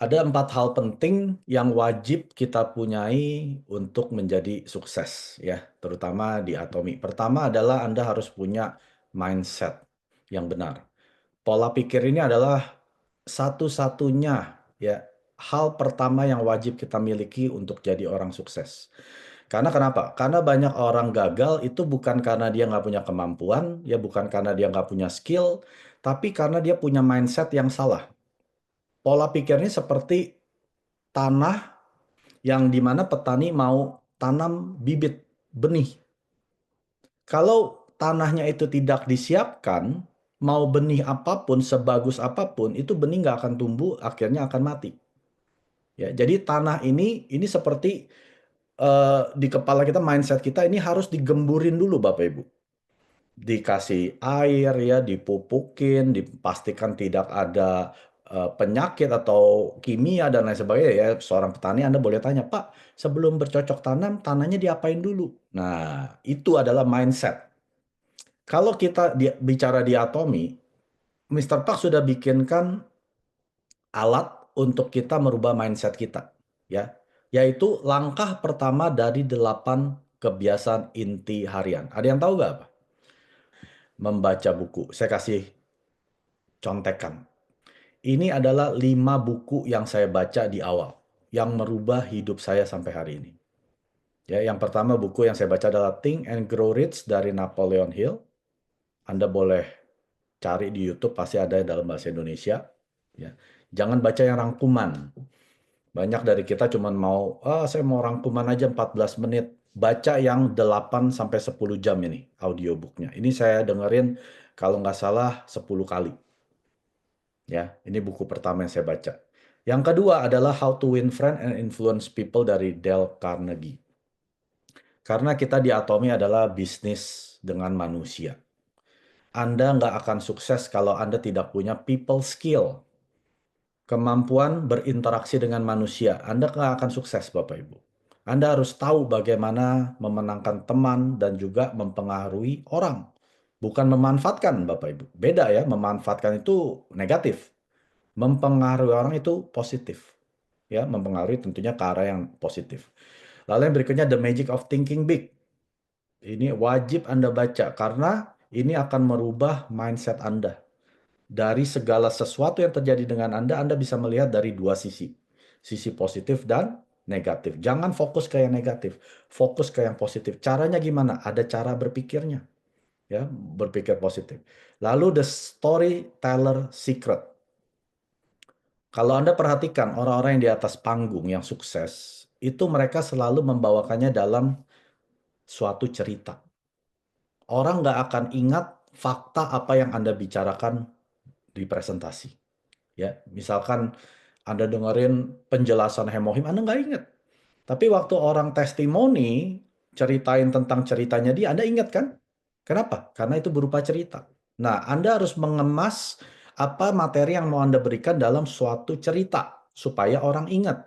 Ada 4 hal penting yang wajib kita punyai untuk menjadi sukses ya, terutama di Atomi. Pertama adalah Anda harus punya mindset yang benar. Pola pikir ini adalah satu-satunya ya, hal pertama yang wajib kita miliki untuk jadi orang sukses. Karena kenapa? Karena banyak orang gagal itu bukan karena dia nggak punya kemampuan, ya bukan karena dia nggak punya skill, tapi karena dia punya mindset yang salah. Pola pikirnya seperti tanah yang dimana petani mau tanam bibit benih. Kalau tanahnya itu tidak disiapkan, mau benih apapun, sebagus apapun, itu benih nggak akan tumbuh, akhirnya akan mati. Ya, jadi tanah ini seperti di kepala kita, mindset kita ini harus digemburin dulu, Bapak Ibu. Dikasih air ya, dipupukin, dipastikan tidak ada penyakit atau kimia dan lain sebagainya ya. Seorang petani Anda boleh tanya, Pak, sebelum bercocok tanam, tanahnya diapain dulu? Nah, itu adalah mindset. Kalau kita bicara di Atomi, Mr. Park sudah bikinkan alat untuk kita merubah mindset kita, ya. Yaitu langkah pertama dari 8 kebiasaan inti harian. Ada yang tahu nggak apa? Membaca buku. Saya kasih contekan. Ini adalah 5 buku yang saya baca di awal, yang merubah hidup saya sampai hari ini. Ya, yang pertama buku yang saya baca adalah Think and Grow Rich dari Napoleon Hill. Anda boleh cari di YouTube, pasti ada dalam bahasa Indonesia. Ya. Jangan baca yang rangkuman. Banyak dari kita cuma mau, saya mau rangkuman aja 14 menit. Baca yang 8 sampai 10 jam ini audiobooknya. Ini saya dengerin kalau nggak salah 10 kali. Ya, ini buku pertama yang saya baca. Yang kedua adalah How to Win Friends and Influence People dari Dale Carnegie. Karena kita di Atomi adalah bisnis dengan manusia. Anda nggak akan sukses kalau Anda tidak punya people skill. Kemampuan berinteraksi dengan manusia. Anda nggak akan sukses, Bapak Ibu. Anda harus tahu bagaimana memenangkan teman dan juga mempengaruhi orang. Bukan memanfaatkan, Bapak Ibu. Beda ya, memanfaatkan itu negatif. Mempengaruhi orang itu positif. Ya, mempengaruhi tentunya ke arah yang positif. Lalu yang berikutnya, The Magic of Thinking Big. Ini wajib Anda baca karena ini akan merubah mindset Anda. Dari segala sesuatu yang terjadi dengan Anda bisa melihat dari dua sisi. Sisi positif dan negatif. Jangan fokus ke yang negatif, fokus ke yang positif. Caranya gimana? Ada cara berpikirnya. Ya, berpikir positif. Lalu The Storyteller Secret. Kalau Anda perhatikan orang-orang yang di atas panggung yang sukses, itu mereka selalu membawakannya dalam suatu cerita. Orang nggak akan ingat fakta apa yang Anda bicarakan di presentasi. Ya, misalkan Anda dengerin penjelasan Hemohim, Anda nggak ingat. Tapi waktu orang testimoni, ceritain tentang ceritanya dia, Anda ingat kan? Kenapa? Karena itu berupa cerita. Nah, Anda harus mengemas apa materi yang mau Anda berikan dalam suatu cerita, supaya orang ingat.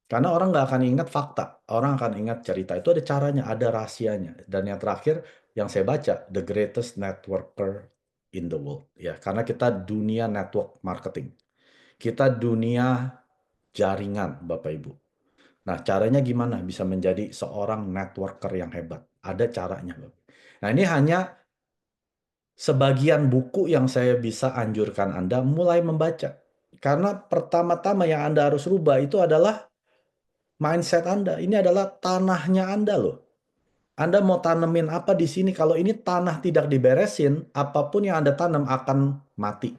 Karena orang nggak akan ingat fakta, orang akan ingat cerita. Itu ada caranya, ada rahasianya. Dan yang terakhir, yang saya baca, The Greatest Networker in the World. Ya, karena kita dunia network marketing. Kita dunia jaringan, Bapak Ibu. Nah, caranya gimana bisa menjadi seorang networker yang hebat? Ada caranya, Bapak. Nah, ini hanya sebagian buku yang saya bisa anjurkan Anda mulai membaca. Karena pertama-tama yang Anda harus rubah itu adalah mindset Anda. Ini adalah tanahnya Anda loh. Anda mau tanemin apa di sini? Kalau ini tanah tidak diberesin, apapun yang Anda tanam akan mati.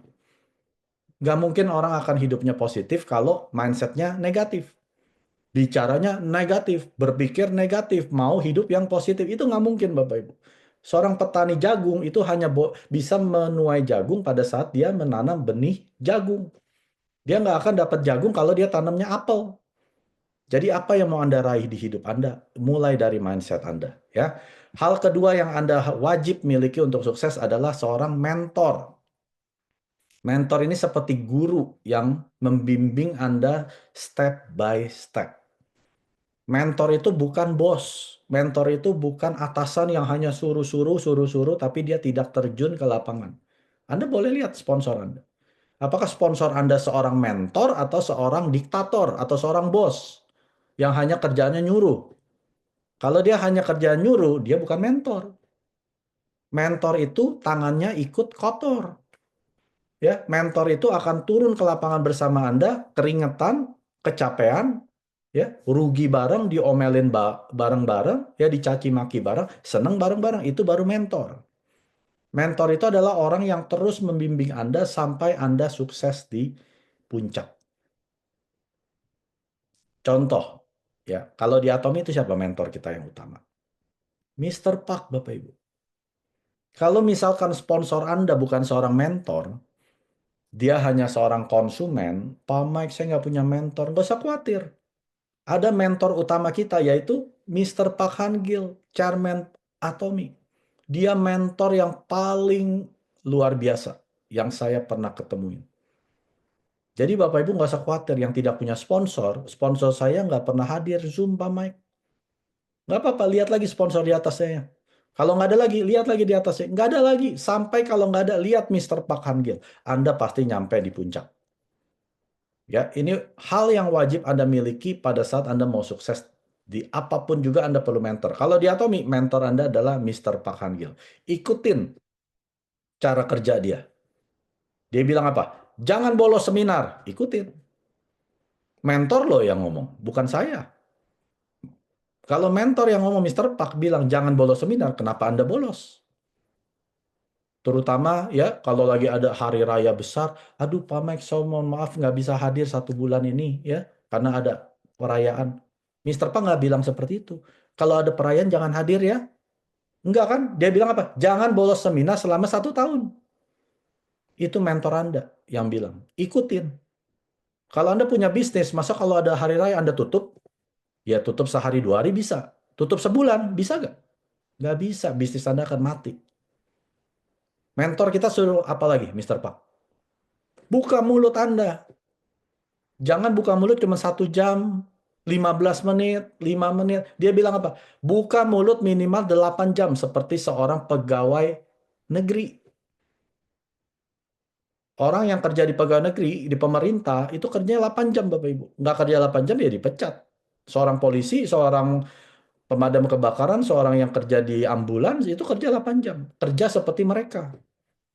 Nggak mungkin orang akan hidupnya positif kalau mindsetnya negatif. Bicaranya negatif, berpikir negatif, mau hidup yang positif. Itu nggak mungkin, Bapak Ibu. Seorang petani jagung itu hanya bisa menuai jagung pada saat dia menanam benih jagung. Dia nggak akan dapat jagung kalau dia tanamnya apel. Jadi apa yang mau Anda raih di hidup Anda? Mulai dari mindset Anda. Ya. Hal kedua yang Anda wajib miliki untuk sukses adalah seorang mentor. Mentor ini seperti guru yang membimbing Anda step by step. Mentor itu bukan bos. Mentor itu bukan atasan yang hanya suruh-suruh, suruh-suruh, tapi dia tidak terjun ke lapangan. Anda boleh lihat sponsor Anda. Apakah sponsor Anda seorang mentor atau seorang diktator atau seorang bos yang hanya kerjaannya nyuruh? Kalau dia hanya kerjaan nyuruh, dia bukan mentor. Mentor itu tangannya ikut kotor. Ya, mentor itu akan turun ke lapangan bersama Anda, keringetan, kecapean, ya, rugi bareng, diomelin bareng-bareng, ya, dicaci maki bareng, seneng bareng-bareng. Itu baru mentor. Mentor itu adalah orang yang terus membimbing Anda sampai Anda sukses di puncak. Contoh, ya, kalau di Atomi itu siapa mentor kita yang utama? Mister Park, Bapak Ibu. Kalau misalkan sponsor Anda bukan seorang mentor, dia hanya seorang konsumen, Pak Mike, saya nggak punya mentor. Nggak usah khawatir. Ada mentor utama kita, yaitu Mister Park Han-gil, Chairman Atomi. Dia mentor yang paling luar biasa yang saya pernah ketemuin. Jadi Bapak Ibu nggak usah khawatir yang tidak punya sponsor. Sponsor saya nggak pernah hadir Zoom, Pak Mike. Nggak apa-apa, lihat lagi sponsor di atasnya. Kalau nggak ada lagi, lihat lagi di atasnya. Nggak ada lagi. Sampai kalau nggak ada, lihat Mister Park Han-gil. Anda pasti nyampe di puncak. Ya, ini hal yang wajib Anda miliki pada saat Anda mau sukses di apapun juga Anda perlu mentor. Kalau di Atomi, mentor Anda adalah Mister Park Han-gil. Ikutin cara kerja dia. Dia bilang apa? Jangan bolos seminar. Ikutin. Mentor loh yang ngomong, bukan saya. Kalau mentor yang ngomong Mister Park bilang jangan bolos seminar, kenapa Anda bolos? Terutama ya kalau lagi ada hari raya besar, aduh Pak Mike, saya mohon maaf nggak bisa hadir 1 bulan ini ya, karena ada perayaan. Mister Pak nggak bilang seperti itu. Kalau ada perayaan jangan hadir ya. Enggak kan? Dia bilang apa? Jangan bolos seminar selama 1 tahun. Itu mentor Anda yang bilang. Ikutin. Kalau Anda punya bisnis, masa kalau ada hari raya Anda tutup? Ya tutup sehari 2 hari bisa. Tutup sebulan, bisa nggak? Nggak bisa, bisnis Anda akan mati. Mentor kita suruh apa lagi, Mister Pak? Buka mulut Anda. Jangan buka mulut cuma 1 jam, 15 menit, 5 menit. Dia bilang apa? Buka mulut minimal 8 jam seperti seorang pegawai negeri. Orang yang kerja di pegawai negeri, di pemerintah, itu kerjanya 8 jam, Bapak Ibu. Nggak kerja 8 jam, ya dipecat. Seorang polisi, seorang pemadam kebakaran, seorang yang kerja di ambulans, itu kerja 8 jam. Kerja seperti mereka.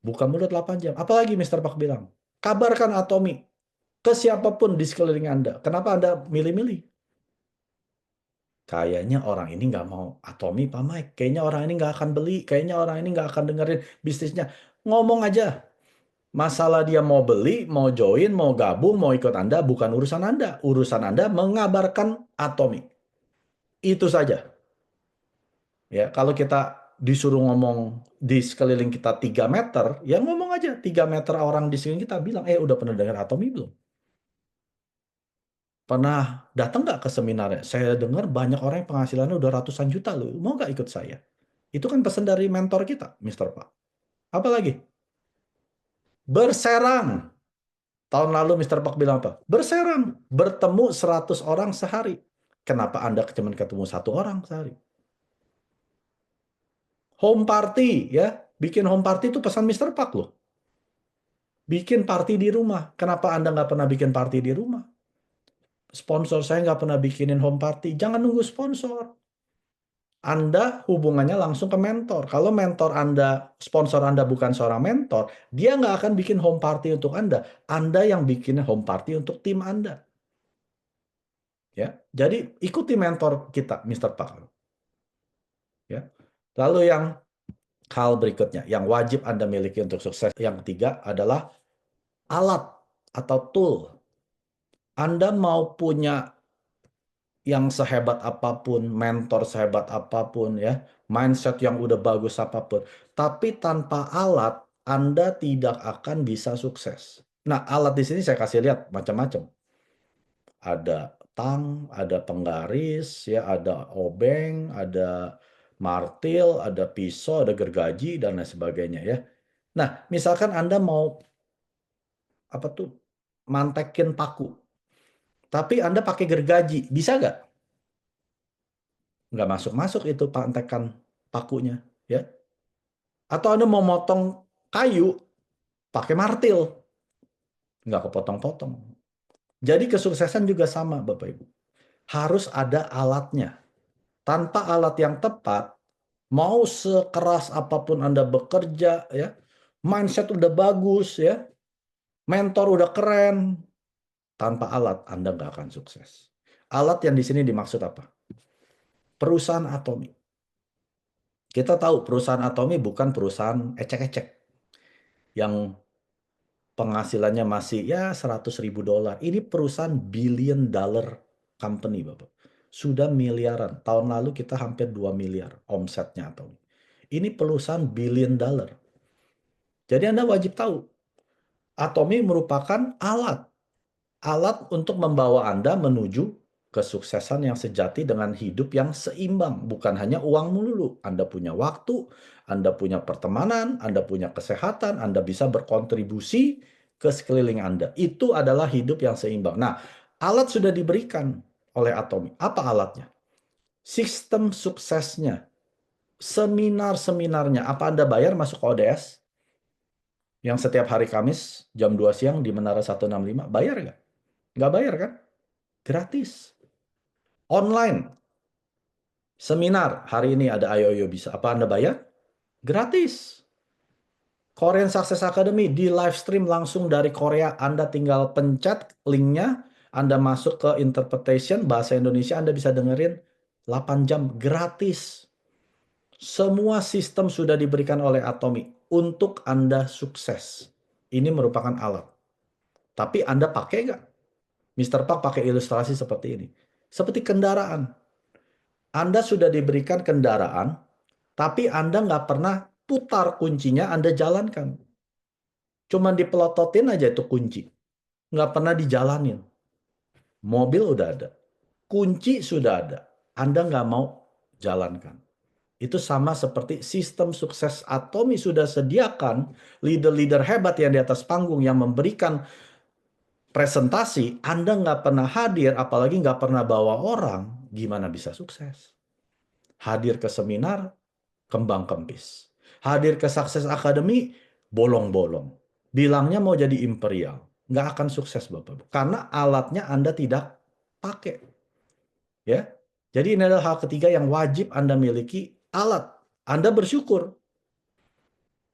Buka mulut 8 jam. Apalagi Mister Pak bilang? Kabarkan Atomi ke siapapun di sekeliling Anda. Kenapa Anda milih-milih? Kayaknya orang ini nggak mau Atomi, Pak Mike. Kayaknya orang ini nggak akan beli. Kayaknya orang ini nggak akan dengerin bisnisnya. Ngomong aja. Masalah dia mau beli, mau join, mau gabung, mau ikut Anda, bukan urusan Anda. Urusan Anda mengabarkan Atomi. Itu saja. Ya, kalau kita disuruh ngomong di sekeliling kita 3 meter, ya ngomong aja 3 meter orang di sekeliling kita bilang, udah pernah dengar Atomi belum? Pernah datang nggak ke seminarnya? Saya dengar banyak orang yang penghasilannya udah ratusan juta loh. Mau nggak ikut saya? Itu kan pesan dari mentor kita, Mister Pak. Apa lagi? Berserang. Tahun lalu Mister Pak bilang apa? Berserang. Bertemu 100 orang sehari. Kenapa Anda cuma ketemu 1 orang sehari? Home party, ya. Bikin home party itu pesan Mister Pak loh. Bikin party di rumah. Kenapa Anda nggak pernah bikin party di rumah? Sponsor saya nggak pernah bikinin home party. Jangan nunggu sponsor. Anda hubungannya langsung ke mentor. Kalau mentor Anda, sponsor Anda bukan seorang mentor, dia nggak akan bikin home party untuk Anda. Anda yang bikin home party untuk tim Anda. Ya, jadi ikuti mentor kita, Mister Pak. Ya. Lalu yang hal berikutnya, yang wajib Anda miliki untuk sukses. Yang ketiga adalah alat atau tool. Anda mau punya yang sehebat apapun, mentor sehebat apapun, ya, mindset yang udah bagus apapun, tapi tanpa alat Anda tidak akan bisa sukses. Nah, alat di sini saya kasih lihat macam-macam. Ada tang, ada penggaris, ya, ada obeng, ada martil, ada pisau, ada gergaji dan lain sebagainya, ya. Nah, misalkan Anda mau apa tuh mantekin paku, tapi Anda pakai gergaji, bisa nggak? Nggak masuk-masuk itu pantekan pakunya, ya. Atau Anda mau motong kayu pakai martil, nggak kepotong-potong. Jadi kesuksesan juga sama, Bapak Ibu. Harus ada alatnya. Tanpa alat yang tepat, mau sekeras apapun Anda bekerja, ya, mindset udah bagus, ya, mentor udah keren, tanpa alat Anda nggak akan sukses. Alat yang di sini dimaksud apa? Perusahaan Atomi. Kita tahu perusahaan Atomi bukan perusahaan ecek-ecek yang penghasilannya masih ya 100.000 dolar. Ini perusahaan billion dollar company, Bapak. Sudah miliaran. Tahun lalu kita hampir 2 miliar omsetnya Atomi. Ini perusahaan billion dollar. Jadi Anda wajib tahu, Atomi merupakan alat. Alat untuk membawa Anda menuju kesuksesan yang sejati dengan hidup yang seimbang. Bukan hanya uang melulu. Anda punya waktu, Anda punya pertemanan, Anda punya kesehatan, Anda bisa berkontribusi ke sekeliling Anda. Itu adalah hidup yang seimbang. Nah, alat sudah diberikan oleh Atomi. Apa alatnya? Sistem suksesnya. Seminar-seminarnya. Apa Anda bayar masuk ke ODS? Yang setiap hari Kamis jam 2 siang di Menara 165, bayar nggak? Nggak bayar kan? Gratis. Online. Seminar. Hari ini ada Ayo Ayo Bisa. Apa Anda bayar? Gratis. Korean Success Academy di live stream langsung dari Korea. Anda tinggal pencet linknya. Anda masuk ke interpretation bahasa Indonesia. Anda bisa dengerin 8 jam gratis. Semua sistem sudah diberikan oleh Atomi untuk Anda sukses. Ini merupakan alat. Tapi Anda pakai nggak? Mr. Park pakai ilustrasi seperti ini. Seperti kendaraan. Anda sudah diberikan kendaraan, tapi Anda nggak pernah putar kuncinya, Anda jalankan. Cuma dipelototin aja itu kunci. Nggak pernah dijalanin. Mobil udah ada. Kunci sudah ada. Anda nggak mau jalankan. Itu sama seperti sistem sukses Atomi sudah sediakan leader-leader hebat yang di atas panggung yang memberikan presentasi, Anda nggak pernah hadir, apalagi nggak pernah bawa orang, gimana bisa sukses? Hadir ke seminar, kembang kempis. Hadir ke Success Academy, bolong-bolong. Bilangnya mau jadi imperial. Nggak akan sukses, Bapak. Karena alatnya Anda tidak pakai. Ya. Jadi ini adalah hal ketiga yang wajib Anda miliki, alat. Anda bersyukur.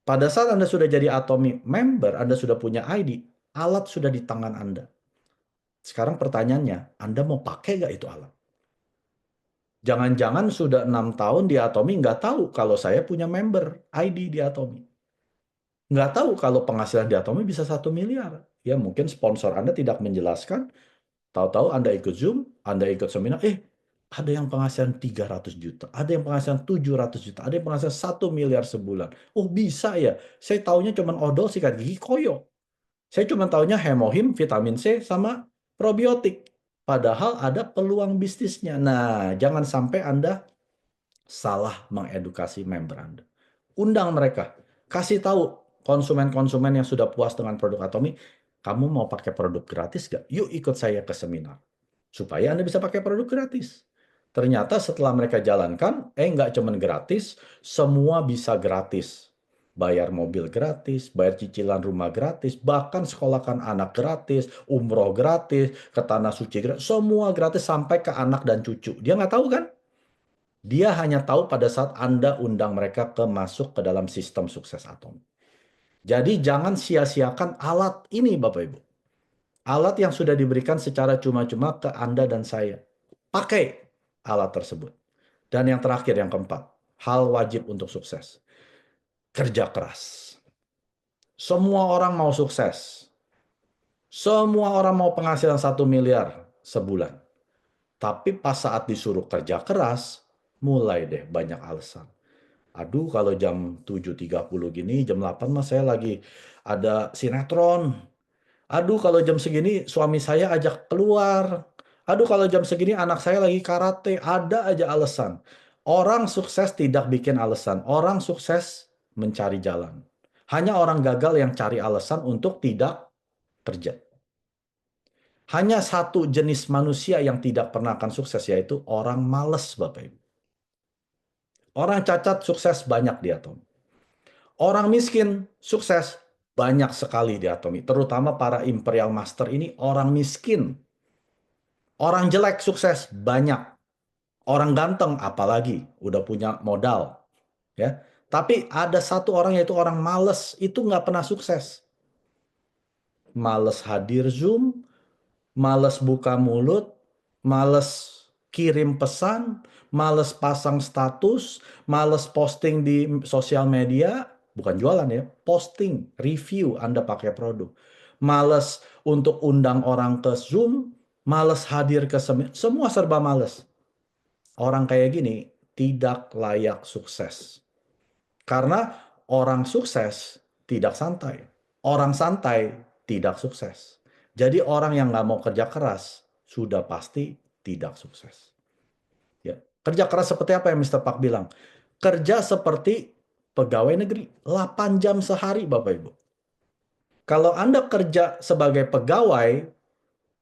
Pada saat Anda sudah jadi Atomi member, Anda sudah punya ID, alat sudah di tangan Anda. Sekarang pertanyaannya, Anda mau pakai nggak itu alat? Jangan-jangan sudah 6 tahun di Atomi nggak tahu kalau saya punya member ID di Atomi. Nggak tahu kalau penghasilan di Atomi bisa 1 miliar. Ya mungkin sponsor Anda tidak menjelaskan, tahu-tahu Anda ikut Zoom, Anda ikut seminar, ada yang penghasilan 300 juta, ada yang penghasilan 700 juta, ada yang penghasilan 1 miliar sebulan. Oh bisa ya, saya taunya cuma odol, sikat gigi, koyo. Saya cuma taunya hemohim, vitamin C, sama probiotik. Padahal ada peluang bisnisnya. Nah, jangan sampai Anda salah mengedukasi member Anda. Undang mereka. Kasih tahu konsumen-konsumen yang sudah puas dengan produk Atomi, kamu mau pakai produk gratis gak? Yuk ikut saya ke seminar. Supaya Anda bisa pakai produk gratis. Ternyata setelah mereka jalankan, nggak cuma gratis, semua bisa gratis. Bayar mobil gratis, bayar cicilan rumah gratis, bahkan sekolahkan anak gratis, umroh gratis, ke tanah suci gratis, semua gratis sampai ke anak dan cucu. Dia nggak tahu kan? Dia hanya tahu pada saat Anda undang mereka masuk ke dalam sistem sukses Atom. Jadi jangan sia-siakan alat ini Bapak Ibu. Alat yang sudah diberikan secara cuma-cuma ke Anda dan saya. Pakai alat tersebut. Dan yang terakhir, yang keempat. Hal wajib untuk sukses. Kerja keras. Semua orang mau sukses. Semua orang mau penghasilan 1 miliar sebulan. Tapi pas saat disuruh kerja keras, mulai deh banyak alasan. Aduh, kalau jam 7.30 gini, jam 8 mas saya lagi ada sinetron. Aduh, kalau jam segini suami saya ajak keluar. Aduh, kalau jam segini anak saya lagi karate. Ada aja alasan. Orang sukses tidak bikin alasan. Orang sukses mencari jalan. Hanya orang gagal yang cari alasan untuk tidak kerja. Hanya satu jenis manusia yang tidak pernah akan sukses, yaitu orang males, Bapak Ibu. Orang cacat sukses banyak di Atom. Orang miskin sukses Banyak sekali di Atomi, terutama para Imperial Master ini orang miskin. Orang jelek sukses banyak. Orang ganteng apalagi udah punya modal, ya. Tapi ada satu orang yaitu orang males, itu nggak pernah sukses. Males hadir Zoom, males buka mulut, males kirim pesan, males pasang status, males posting di sosial media, bukan jualan ya, posting, review Anda pakai produk. Males untuk undang orang ke Zoom, males hadir ke semua serba males. Orang kayak gini tidak layak sukses. Karena orang sukses tidak santai. Orang santai tidak sukses. Jadi orang yang nggak mau kerja keras sudah pasti tidak sukses. Ya. Kerja keras seperti apa yang Mr. Park bilang? Kerja seperti pegawai negeri, 8 jam sehari Bapak Ibu. Kalau Anda kerja sebagai pegawai,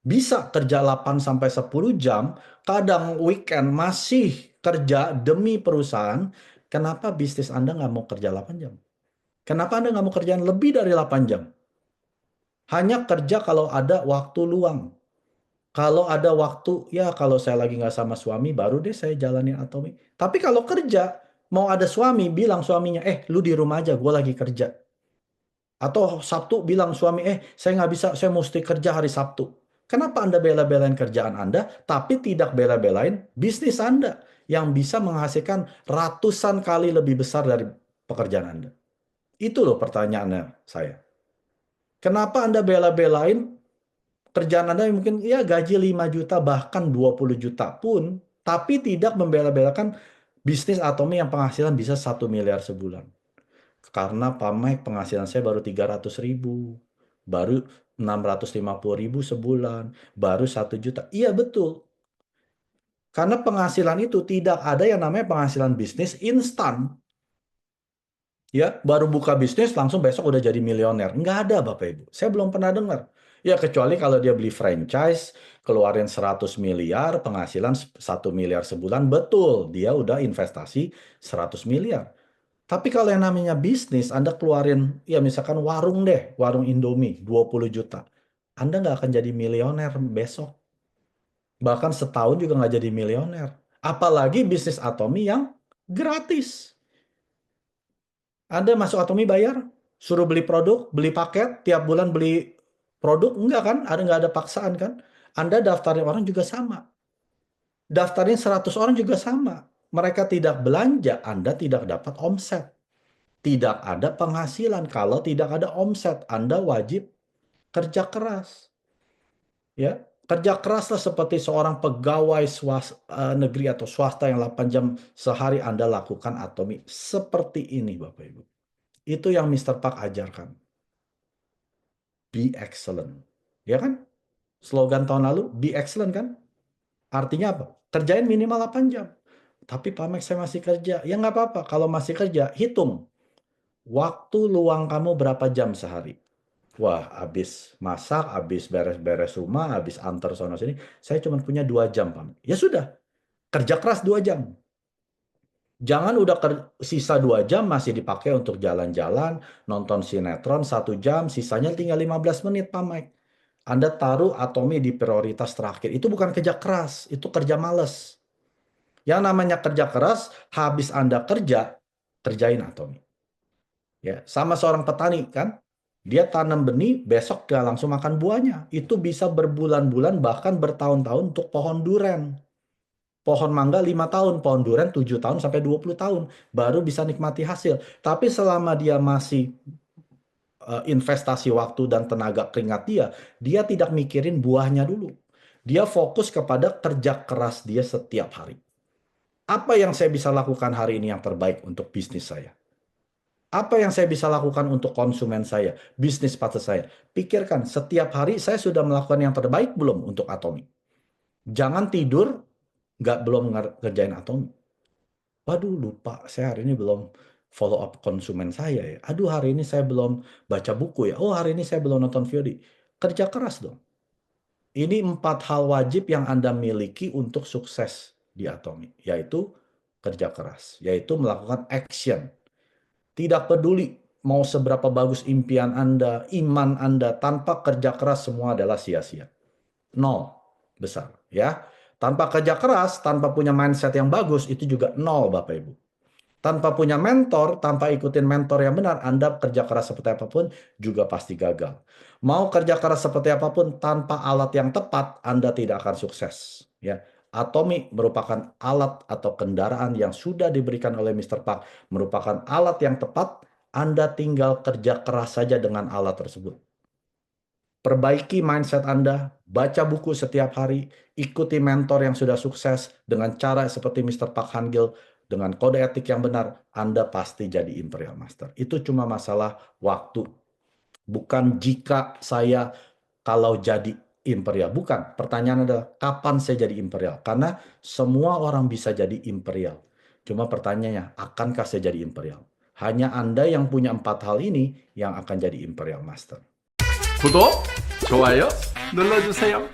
bisa kerja 8 sampai 10 jam, kadang weekend masih kerja demi perusahaan, kenapa bisnis Anda nggak mau kerja 8 jam? Kenapa Anda nggak mau kerjaan lebih dari 8 jam? Hanya kerja kalau ada waktu luang. Kalau ada waktu, ya kalau saya lagi nggak sama suami, baru deh saya jalanin Atomi. Tapi kalau kerja, mau ada suami, bilang suaminya, lu di rumah aja, gue lagi kerja. Atau Sabtu bilang suami, saya nggak bisa, saya mesti kerja hari Sabtu. Kenapa Anda bela-belain kerjaan Anda, tapi tidak bela-belain bisnis Anda yang bisa menghasilkan ratusan kali lebih besar dari pekerjaan Anda? Itu loh pertanyaannya saya. Kenapa Anda bela-belain kerjaan Anda yang mungkin ya gaji 5 juta bahkan 20 juta pun, tapi tidak membela-belakan bisnis Atomi yang penghasilan bisa 1 miliar sebulan. Karena Pak Mike penghasilan saya baru 300.000, baru 650.000 sebulan, baru 1 juta. Iya betul. Karena penghasilan itu tidak ada yang namanya penghasilan bisnis instan. Ya, baru buka bisnis langsung besok udah jadi milioner. Nggak ada Bapak Ibu. Saya belum pernah dengar. Ya, kecuali kalau dia beli franchise, keluarin 100 miliar, penghasilan 1 miliar sebulan, betul. Dia udah investasi 100 miliar. Tapi kalau yang namanya bisnis, Anda keluarin, ya misalkan warung deh, warung Indomie, 20 juta. Anda nggak akan jadi milioner besok. Bahkan setahun juga nggak jadi milioner. Apalagi bisnis Atomi yang gratis. Anda masuk Atomi bayar, suruh beli produk, beli paket, tiap bulan beli produk, enggak kan? Ada nggak ada paksaan kan? Anda daftarin orang juga sama. Daftarin 100 orang juga sama. Mereka tidak belanja, Anda tidak dapat omset. Tidak ada penghasilan. Kalau tidak ada omset, Anda wajib kerja keras. Ya, kerja keraslah seperti seorang pegawai negeri atau swasta yang 8 jam sehari Anda lakukan Atomi. Seperti ini Bapak Ibu. Itu yang Mr. Park ajarkan. Be excellent. Ya kan? Slogan tahun lalu, be excellent kan? Artinya apa? Kerjain minimal 8 jam. Tapi Pak Max saya masih kerja. Ya nggak apa-apa. Kalau masih kerja, hitung. Waktu luang kamu berapa jam sehari? Wah, habis masak, habis beres-beres rumah, habis antar sono sini. Saya cuma punya 2 jam, Pak. Ya sudah, kerja keras 2 jam. Jangan udah sisa 2 jam masih dipakai untuk jalan-jalan, nonton sinetron 1 jam, sisanya tinggal 15 menit, Pak Mike. Anda taruh Atomi di prioritas terakhir. Itu bukan kerja keras, itu kerja males. Yang namanya kerja keras, habis Anda kerja, kerjain Atomi. Ya, sama seorang petani kan, dia tanam benih, besok dia langsung makan buahnya. Itu bisa berbulan-bulan, bahkan bertahun-tahun untuk pohon duren. Pohon mangga 5 tahun, pohon duren 7 tahun sampai 20 tahun, baru bisa nikmati hasil. Tapi selama dia masih investasi waktu dan tenaga keringat dia tidak mikirin buahnya dulu. Dia fokus kepada kerja keras dia setiap hari. Apa yang saya bisa lakukan hari ini yang terbaik untuk bisnis saya? Apa yang saya bisa lakukan untuk konsumen saya, bisnis partner saya? Pikirkan, setiap hari saya sudah melakukan yang terbaik belum untuk Atomi? Jangan tidur, belum ngerjain Atomi. Waduh, lupa, saya hari ini belum follow up konsumen saya ya. Aduh, hari ini saya belum baca buku ya. Oh, hari ini saya belum nonton VOD. Kerja keras dong. Ini 4 hal wajib yang Anda miliki untuk sukses di Atomi, yaitu kerja keras, yaitu melakukan action. Tidak peduli. mau seberapa bagus impian Anda, iman Anda, tanpa kerja keras semua adalah sia-sia. Nol besar, ya. Tanpa kerja keras, tanpa punya mindset yang bagus, itu juga nol, Bapak Ibu. Tanpa punya mentor, tanpa ikutin mentor yang benar, Anda kerja keras seperti apapun juga pasti gagal. Mau kerja keras seperti apapun tanpa alat yang tepat, Anda tidak akan sukses. Ya, Atomic merupakan alat atau kendaraan yang sudah diberikan oleh Mr. Park, merupakan alat yang tepat. Anda tinggal kerja keras saja dengan alat tersebut. Perbaiki mindset Anda, baca buku setiap hari, ikuti mentor yang sudah sukses dengan cara seperti Mr. Park Han-gil, dengan kode etik yang benar, Anda pasti jadi Imperial Master. Itu cuma masalah waktu. Bukan jika saya kalau jadi Imperial. Bukan. Pertanyaan adalah kapan saya jadi Imperial? Karena semua orang bisa jadi Imperial. Cuma pertanyaannya, akankah saya jadi Imperial? Hanya Anda yang punya 4 hal ini yang akan jadi Imperial Master. 구독, 좋아요 눌러주세요.